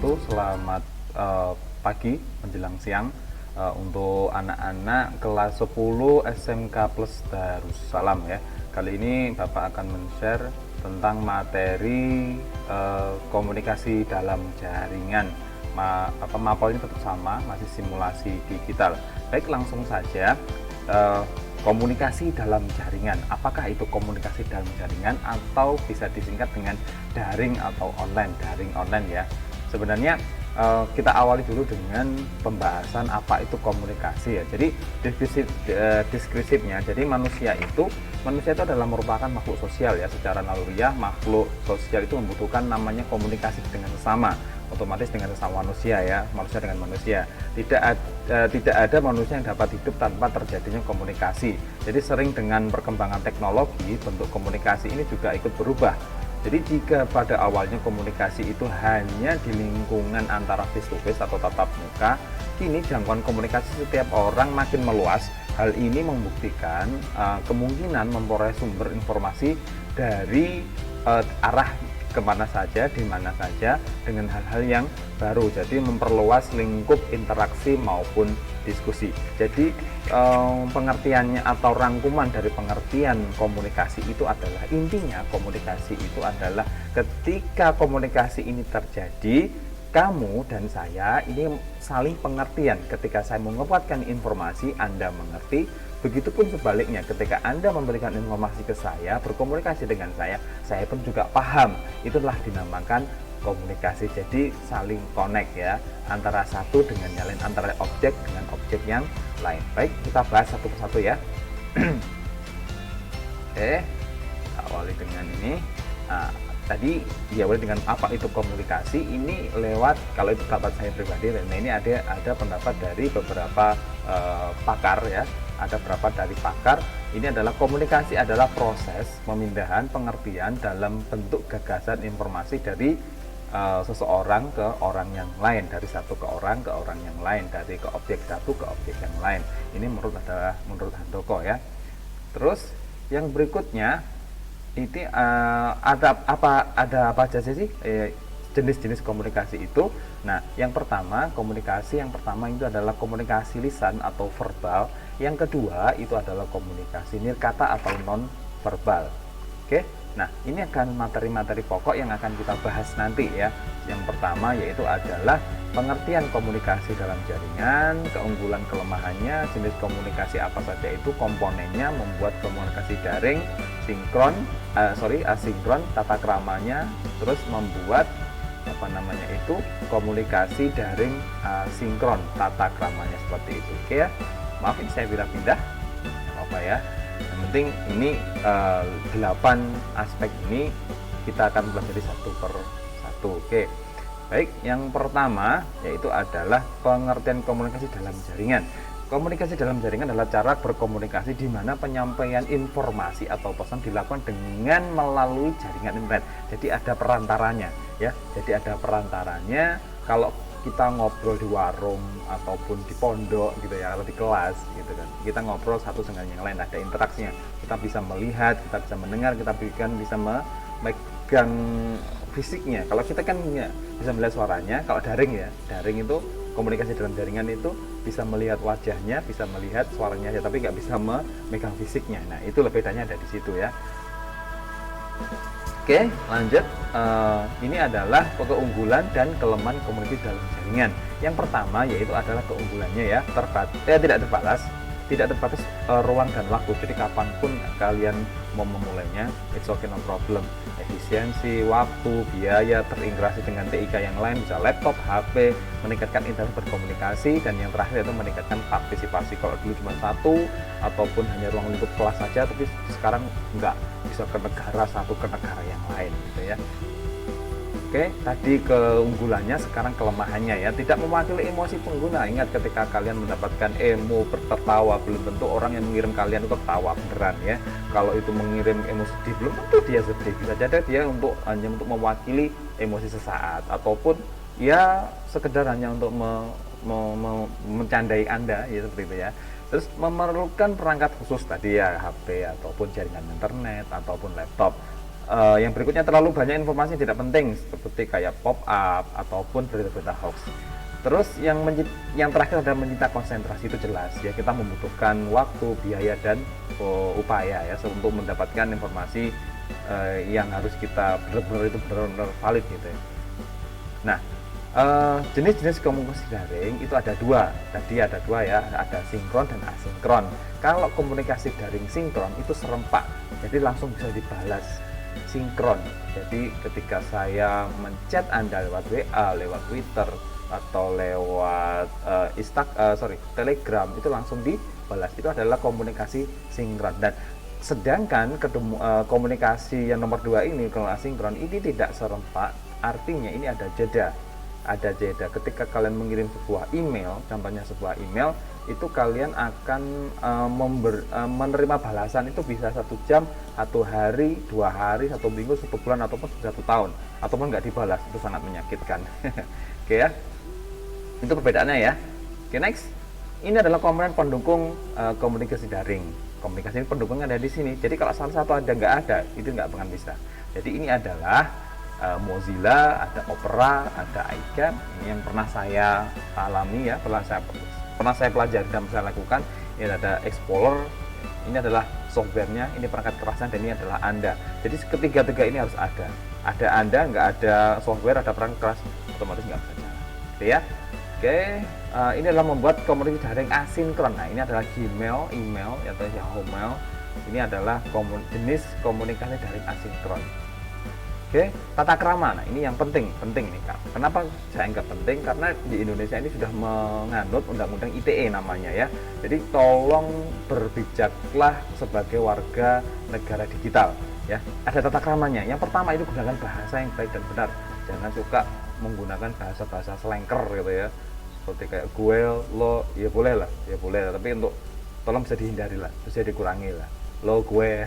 wabarakatuh. Selamat pagi menjelang siang untuk anak-anak kelas 10 SMK Plus Darussalam ya. Kali ini Bapak akan men-share tentang materi komunikasi dalam jaringan. Mapelnya tetap sama, masih simulasi digital. Baik, langsung saja. Komunikasi dalam jaringan, apakah itu komunikasi dalam jaringan atau bisa disingkat dengan daring atau online, daring online ya. Sebenarnya kita awali dulu dengan pembahasan apa itu komunikasi ya. Jadi deskripsinya, jadi manusia itu adalah merupakan makhluk sosial ya. Secara naluriah makhluk sosial itu membutuhkan namanya komunikasi dengan sesama, otomatis dengan sesama manusia ya, manusia dengan manusia. Tidak ada manusia yang dapat hidup tanpa terjadinya komunikasi. Jadi sering dengan perkembangan teknologi, bentuk komunikasi ini juga ikut berubah. Jadi jika pada awalnya komunikasi itu hanya di lingkungan antara face to face atau tatap muka, kini jangkauan komunikasi setiap orang makin meluas. Hal ini membuktikan kemungkinan memperoleh sumber informasi dari arah kemana saja, di mana saja, dengan hal-hal yang baru. Jadi memperluas lingkup interaksi maupun diskusi. Jadi pengertiannya atau rangkuman dari pengertian komunikasi itu adalah, intinya komunikasi itu adalah ketika komunikasi ini terjadi, kamu dan saya ini saling pengertian. Ketika saya menguatkan informasi, Anda mengerti. Begitupun sebaliknya, ketika Anda memberikan informasi ke saya, berkomunikasi dengan saya pun juga paham. Itulah dinamakan komunikasi. Jadi saling connect ya, antara satu dengan yang lain, antara objek dengan objek yang lain. Baik, kita bahas satu persatu ya. Oke, awali dengan ini. Nah, tadi diawali dengan apa itu komunikasi. Ini lewat, kalau itu pendapat saya pribadi, nah ini ada pendapat dari beberapa pakar ya. Ada beberapa dari pakar. Ini adalah komunikasi adalah proses pemindahan pengertian dalam bentuk gagasan informasi dari seseorang ke orang yang lain, dari satu ke orang yang lain, dari ke objek satu ke objek yang lain. Ini menurut Handoko ya. Terus yang berikutnya ini ada apa aja sih jenis-jenis komunikasi itu. Nah, yang pertama, komunikasi yang pertama itu adalah komunikasi lisan atau verbal. Yang kedua itu adalah komunikasi nirkata atau non verbal. Oke. Nah, ini akan materi-materi pokok yang akan kita bahas nanti ya. Yang pertama yaitu adalah pengertian komunikasi dalam jaringan, keunggulan kelemahannya, jenis komunikasi apa saja itu, komponennya, membuat komunikasi daring, asinkron, tata keramanya, terus membuat komunikasi daring sinkron, tata keramanya seperti itu. Oke ya. Maafin saya pindah-pindah, apa ya. Yang penting ini 8 aspek ini kita akan pelajari satu per satu. Oke. Baik, yang pertama yaitu adalah pengertian komunikasi dalam jaringan. Komunikasi dalam jaringan adalah cara berkomunikasi di mana penyampaian informasi atau pesan dilakukan dengan melalui jaringan internet. Jadi ada perantaranya ya. Jadi ada perantaranya. Kalau kita ngobrol di warung ataupun di pondok gitu ya, atau di kelas gitu kan, kita ngobrol satu dengan yang lain, ada interaksinya. Kita bisa melihat, kita bisa mendengar, kita bisa memegang fisiknya. Kalau kita kan ya, bisa melihat suaranya. Kalau daring ya, daring itu komunikasi dalam jaringan itu bisa melihat wajahnya, bisa melihat suaranya ya, tapi nggak bisa memegang fisiknya. Nah, itu bedanya ada di situ ya. Oke, lanjut. Ini adalah keunggulan dan kelemahan komunikasi dalam jaringan. Yang pertama yaitu adalah keunggulannya ya, tidak terbatas ruang dan waktu. Jadi kapanpun kalian mau memulainya, it's okay, no problem. Efisiensi, waktu, biaya, terintegrasi dengan TIK yang lain, bisa laptop, HP, meningkatkan interaksi berkomunikasi, dan yang terakhir itu meningkatkan partisipasi. Kalau dulu cuma satu ataupun hanya ruang lingkup kelas saja, tapi sekarang enggak, bisa ke negara satu ke negara yang lain gitu ya. Oke, tadi keunggulannya, sekarang kelemahannya ya. Tidak mewakili emosi pengguna. Ingat, ketika kalian mendapatkan emo, tertawa, belum tentu orang yang mengirim kalian itu tertawa beneran ya. Kalau itu mengirim emosi sedih, belum tentu dia sedih. Bisa jadi dia hanya untuk mewakili emosi sesaat, ataupun ya sekedar hanya untuk mencandai Anda ya, seperti itu ya. Terus memerlukan perangkat khusus tadi ya, HP ataupun jaringan internet ataupun laptop. Yang berikutnya terlalu banyak informasi tidak penting seperti kayak pop up ataupun berita-berita hoax. Terus yang terakhir adalah menyita konsentrasi, itu jelas ya, kita membutuhkan waktu, biaya dan upaya ya untuk mendapatkan informasi yang harus kita benar-benar valid gitu ya. Nah, jenis-jenis komunikasi daring itu ada dua. Tadi ada dua ya, ada sinkron dan asinkron. Kalau komunikasi daring sinkron itu serempak, jadi langsung bisa dibalas. Sinkron, jadi ketika saya menchat Anda lewat WA, lewat Twitter, atau lewat Telegram, itu langsung dibalas. Itu adalah komunikasi sinkron. Dan sedangkan komunikasi yang nomor 2 ini, kalau asinkron, ini tidak serempak, artinya ini ada jeda. Ketika kalian mengirim sebuah email, contohnya sebuah email, itu kalian akan menerima balasan itu bisa 1 jam, 1 hari, 2 hari, 1 minggu, 1 bulan, ataupun 1 tahun, ataupun nggak dibalas. Itu sangat menyakitkan. Oke ya, itu perbedaannya ya. Oke, next, ini adalah komponen pendukung komunikasi daring. Komunikasi ini pendukungnya ada di sini. Jadi kalau salah satu ada nggak ada, itu nggak akan bisa. Jadi ini adalah Mozilla, ada Opera, ada iChat. Ini yang pernah saya alami ya, pernah saya pelajari dan saya lakukan. Ini ada Explorer, ini adalah softwarenya, ini perangkat kerasnya, dan ini adalah Anda. Jadi ketiga-tiga ini harus ada. Ada Anda, nggak ada software, ada perangkat keras, otomatis nggak bisa jalan. Oke ya. Oke, ini adalah membuat komunikasi daring asinkron. Nah, ini adalah Gmail, email atau Yahoo Mail. Ini adalah jenis komunikasi daring asinkron. Oke, tata krama. Nah, ini yang penting nih Kak. Kenapa saya anggap penting? Karena di Indonesia ini sudah menganut undang-undang ITE namanya ya. Jadi tolong berbijaklah sebagai warga negara digital ya. Ada tata kramanya. Yang pertama itu gunakan bahasa yang baik dan benar. Jangan suka menggunakan bahasa-bahasa selengker gitu ya. Seperti kayak gue, lo, ya boleh lah, tapi untuk tolong bisa dihindari lah, bisa dikurangi lah. Lo, gue.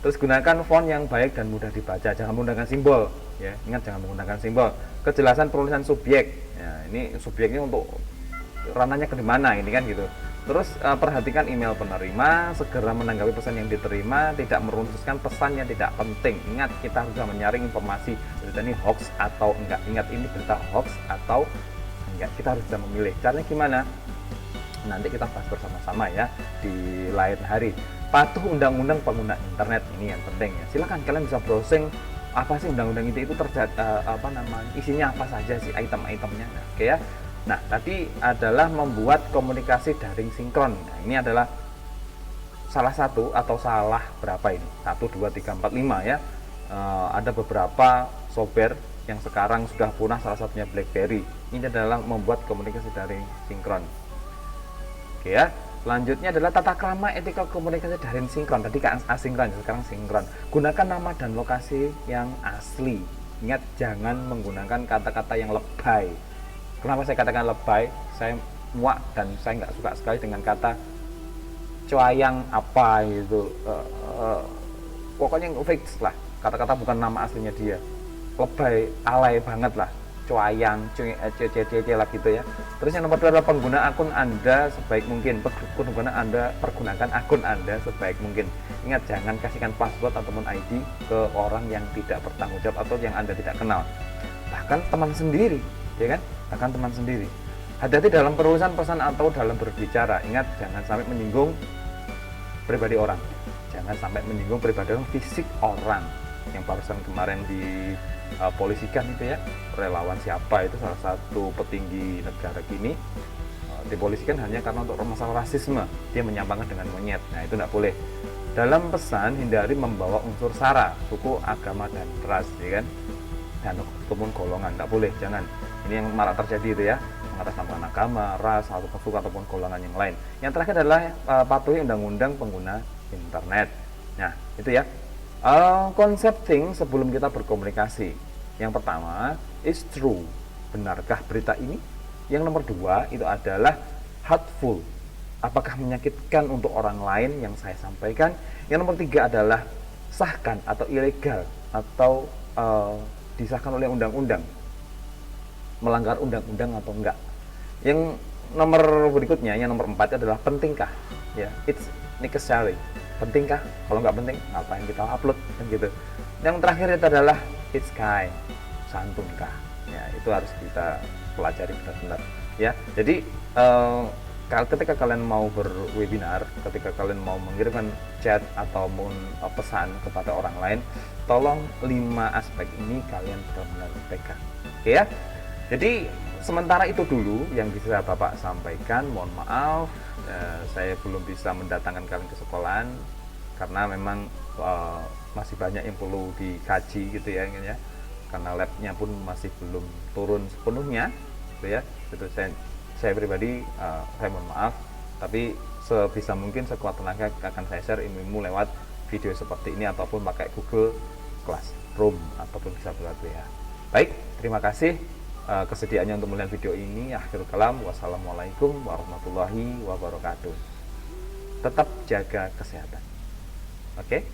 Terus gunakan font yang baik dan mudah dibaca, jangan menggunakan simbol ya. Ingat, jangan menggunakan simbol. Kejelasan penulisan subjek. Ya, ini subjeknya untuk ranahnya ke mana ini kan gitu. Terus perhatikan email penerima, segera menanggapi pesan yang diterima, tidak meruntuhkan pesan yang tidak penting. Ingat, kita harus menyaring informasi berita ini hoax atau enggak. Ingat, ini berita hoax atau enggak. Kita harus bisa memilih. Caranya gimana? Nanti kita bahas bersama-sama ya di lain hari. Patuh undang-undang pengguna internet, ini yang penting ya. Silakan kalian bisa browsing apa sih undang-undang itu isinya apa saja sih item-itemnya. Nah, oke ya. Nah, tadi adalah membuat komunikasi daring sinkron. Nah, ini adalah salah satu atau salah berapa ini? 1, 2, 3, 4, 5 ya. Ada beberapa software yang sekarang sudah punah, salah satunya BlackBerry. Ini adalah membuat komunikasi daring sinkron. Oke ya. Selanjutnya adalah tata krama etika komunikasi daring sinkron. Tadi kan asinkron, sekarang sinkron. Gunakan nama dan lokasi yang asli. Ingat, jangan menggunakan kata-kata yang lebay. Kenapa saya katakan lebay? Saya muak dan saya nggak suka sekali dengan kata coayang apa gitu. Pokoknya fix lah. Kata-kata bukan nama aslinya dia. Lebay, alay banget lah. Coayang, lah gitu ya. Terus yang nomor 2 adalah pengguna akun Anda sebaik mungkin. Pergunakan akun Anda sebaik mungkin. Ingat, jangan kasihkan password ataupun ID ke orang yang tidak bertanggung jawab atau yang Anda tidak kenal. Bahkan teman sendiri, ya kan? Bahkan teman sendiri. Hati-hati dalam penulisan pesan atau dalam berbicara. Ingat, jangan sampai menyinggung pribadi orang. Jangan sampai menyinggung pribadi orang, fisik orang. Yang barusan kemarin dipolisikan itu ya, relawan siapa itu, salah satu petinggi negara kini dipolisikan hanya karena untuk masalah rasisme, dia menyampaikan dengan monyet. Nah, itu tidak boleh. Dalam pesan, hindari membawa unsur sara, suku, agama, dan ras, ya kan, dan ataupun golongan, tidak boleh, jangan. Ini yang malah terjadi itu ya, mengatasnamakan agama, ras, atau suku ataupun golongan yang lain. Yang terakhir adalah patuhi undang-undang pengguna internet. Nah, itu ya. Konsepting sebelum kita berkomunikasi. Yang pertama, is true. Benarkah berita ini? Yang nomor 2 itu adalah hurtful. Apakah menyakitkan untuk orang lain yang saya sampaikan? Yang nomor 3 adalah sahkan atau ilegal atau disahkan oleh undang-undang. Melanggar undang-undang atau enggak. Yang nomor berikutnya, yang nomor 4 adalah pentingkah? Ya, it's necessary. Pentingkah? Kalau nggak penting, ngapain kita upload? Kan gitu. Yang terakhir itu adalah it's kind, santunkah? Ya, itu harus kita pelajari benar-benar. Ya, jadi ketika kalian mau berwebinar, ketika kalian mau mengirimkan chat ataupun pesan kepada orang lain, tolong 5 aspek ini kalian benar-benar pegang. Oke ya? Jadi sementara itu dulu yang bisa Bapak sampaikan. Mohon maaf, saya belum bisa mendatangkan kalian ke sekolahan karena memang masih banyak yang perlu dikaji gitu ya, karena labnya pun masih belum turun sepenuhnya gitu ya. Itu saya pribadi saya mohon maaf, tapi sebisa mungkin sekuat tenaga akan saya share ilmu lewat video seperti ini ataupun pakai Google Classroom ataupun bisa buat ya. Baik, terima kasih kesediaannya untuk melihat video ini. Akhirul kalam, wassalamualaikum warahmatullahi wabarakatuh. Tetap jaga kesehatan. Oke?